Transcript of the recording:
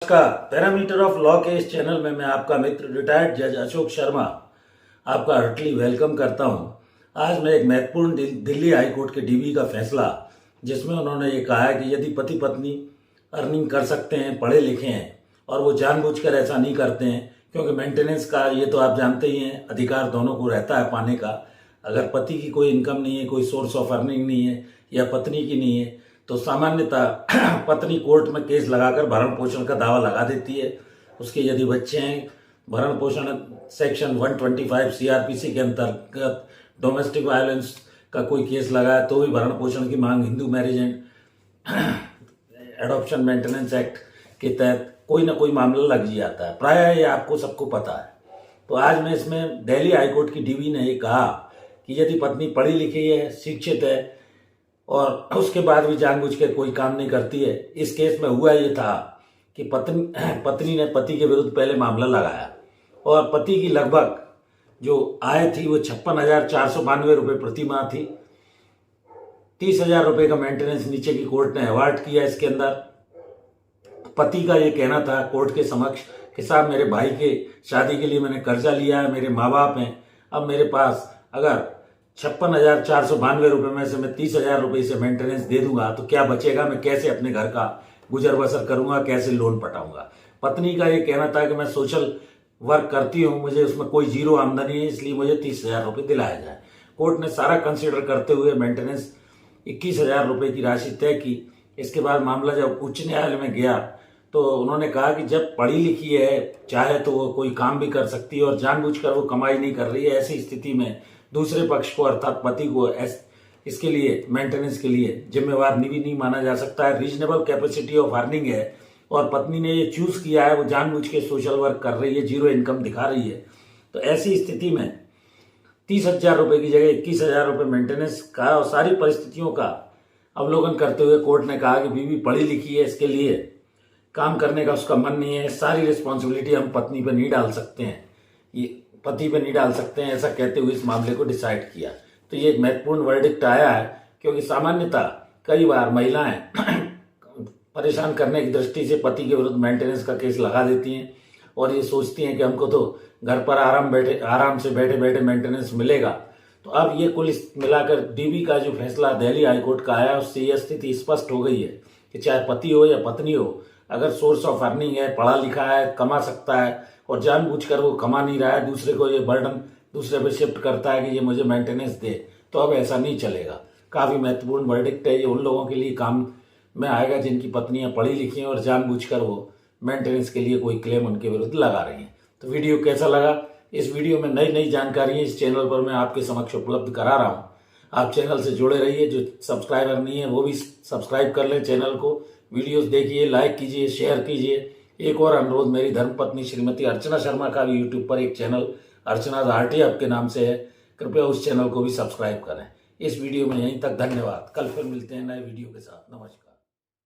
नमस्कार। Parameter of law के इस चैनल में मैं आपका मित्र रिटायर्ड जज अशोक शर्मा आपका हार्टली वेलकम करता हूं। आज मैं एक महत्वपूर्ण दिल्ली हाई कोर्ट के डीबी का फैसला, जिसमें उन्होंने ये कहा है कि यदि पति पत्नी अर्निंग कर सकते हैं, पढ़े लिखे हैं और वो जानबूझकर ऐसा नहीं करते हैं, क्योंकि मेंटेनेंस का ये तो आप जानते ही हैं अधिकार दोनों को रहता है पाने का। अगर पति की कोई इनकम नहीं है, कोई सोर्स ऑफ अर्निंग नहीं है या पत्नी की नहीं है, तो सामान्यतः पत्नी कोर्ट में केस लगाकर भरण पोषण का दावा लगा देती है। उसके यदि बच्चे हैं, भरण पोषण सेक्शन 125 सीआरपीसी के अंतर्गत डोमेस्टिक वायलेंस का कोई केस लगा है तो भी भरण पोषण की मांग Hindu marriage and adoption maintenance act के तहत कोई ना कोई मामला लग ही जाता है। प्रायः ये आपको सबको पता है। तो आज मैं इसमें दिल्ली हाईकोर्ट की डीबी ने ये कहा कि यदि पत्नी पढ़ी लिखी है, शिक्षित है और उसके बाद भी जानबूझकर कोई काम नहीं करती है। इस केस में हुआ ये था कि पत्नी ने पति के विरुद्ध पहले मामला लगाया और पति की लगभग जो आय थी वो 56,492 रुपये प्रति माह थी। 30,000 रुपये का मेंटेनेंस नीचे की कोर्ट ने अवार्ड किया। इसके अंदर पति का ये कहना था कोर्ट के समक्ष कि साहब, मेरे भाई के शादी के लिए मैंने कर्जा लिया है, मेरे माँ बाप हैं, अब मेरे पास अगर 56,492 रुपये में से मैं 30,000 रुपये से मेंटेनेंस दे दूंगा तो क्या बचेगा? मैं कैसे अपने घर का गुजर बसर करूंगा, कैसे लोन पटाऊंगा? पत्नी का ये कहना था कि मैं सोशल वर्क करती हूँ, मुझे उसमें कोई जीरो आमदनी है, इसलिए मुझे 30,000 रुपये दिलाया जाए। कोर्ट ने सारा कंसिडर करते हुए मेंटेनेंस 21,000 रुपये की राशि तय की। इसके बाद मामला जब उच्च न्यायालय में गया तो उन्होंने कहा कि जब पढ़ी लिखी है, चाहे तो वो कोई काम भी कर सकती है और जानबूझकर वो कमाई नहीं कर रही है, ऐसी स्थिति में दूसरे पक्ष को अर्थात पति को इसके लिए मेंटेनेंस के लिए जिम्मेवार नहीं माना जा सकता है। रीजनेबल कैपेसिटी ऑफ अर्निंग है और पत्नी ने ये चूज किया है, वो जानबूझ के सोशल वर्क कर रही है, जीरो इनकम दिखा रही है। तो ऐसी स्थिति में 30,000 रुपये की जगह 21,000 रुपये मेंटेनेंस का और सारी परिस्थितियों का अवलोकन करते हुए कोर्ट ने कहा कि बीवी पढ़ी लिखी है, इसके लिए काम करने का उसका मन नहीं है, सारी रिस्पॉन्सिबिलिटी हम पत्नी पर नहीं डाल सकते हैं, ये पति पे नहीं डाल सकते हैं, ऐसा कहते हुए इस मामले को डिसाइड किया। तो ये एक महत्वपूर्ण वर्डिक्ट आया है, क्योंकि सामान्यतः कई बार महिलाएं परेशान करने की दृष्टि से पति के विरुद्ध मेंटेनेंस का केस लगा देती हैं और ये सोचती हैं कि हमको तो घर पर आराम से बैठे बैठे मेंटेनेंस मिलेगा। तो अब ये कुल मिलाकर डीबी का जो फैसला दिल्ली हाईकोर्ट का आया, उससे यह स्थिति स्पष्ट हो गई है कि चाहे पति हो या पत्नी हो, अगर सोर्स ऑफ अर्निंग है, पढ़ा लिखा है, कमा सकता है और जानबूझकर वो कमा नहीं रहा है, दूसरे को ये बर्डन दूसरे पे शिफ्ट करता है कि ये मुझे मेंटेनेंस दे, तो अब ऐसा नहीं चलेगा। काफ़ी महत्वपूर्ण वर्डिक्ट है ये, उन लोगों के लिए काम में आएगा जिनकी पत्नियां पढ़ी लिखी हैं और जानबूझकर वो मेंटेनेंस के लिए कोई क्लेम उनके विरुद्ध लगा रही हैं। तो वीडियो कैसा लगा? इस वीडियो में नई नई जानकारी इस चैनल पर मैं आपके समक्ष उपलब्ध करा रहा हूँ। आप चैनल से जुड़े रहिए। जो सब्सक्राइबर नहीं है वो भी सब्सक्राइब कर लें चैनल को। वीडियोस देखिए, लाइक कीजिए, शेयर कीजिए। एक और अनुरोध, मेरी धर्मपत्नी श्रीमती अर्चना शर्मा का भी यूट्यूब पर एक चैनल अर्चना आरटी आपके नाम से है, कृपया उस चैनल को भी सब्सक्राइब करें। इस वीडियो में यहीं तक, धन्यवाद। कल फिर मिलते हैं नए वीडियो के साथ। नमस्कार।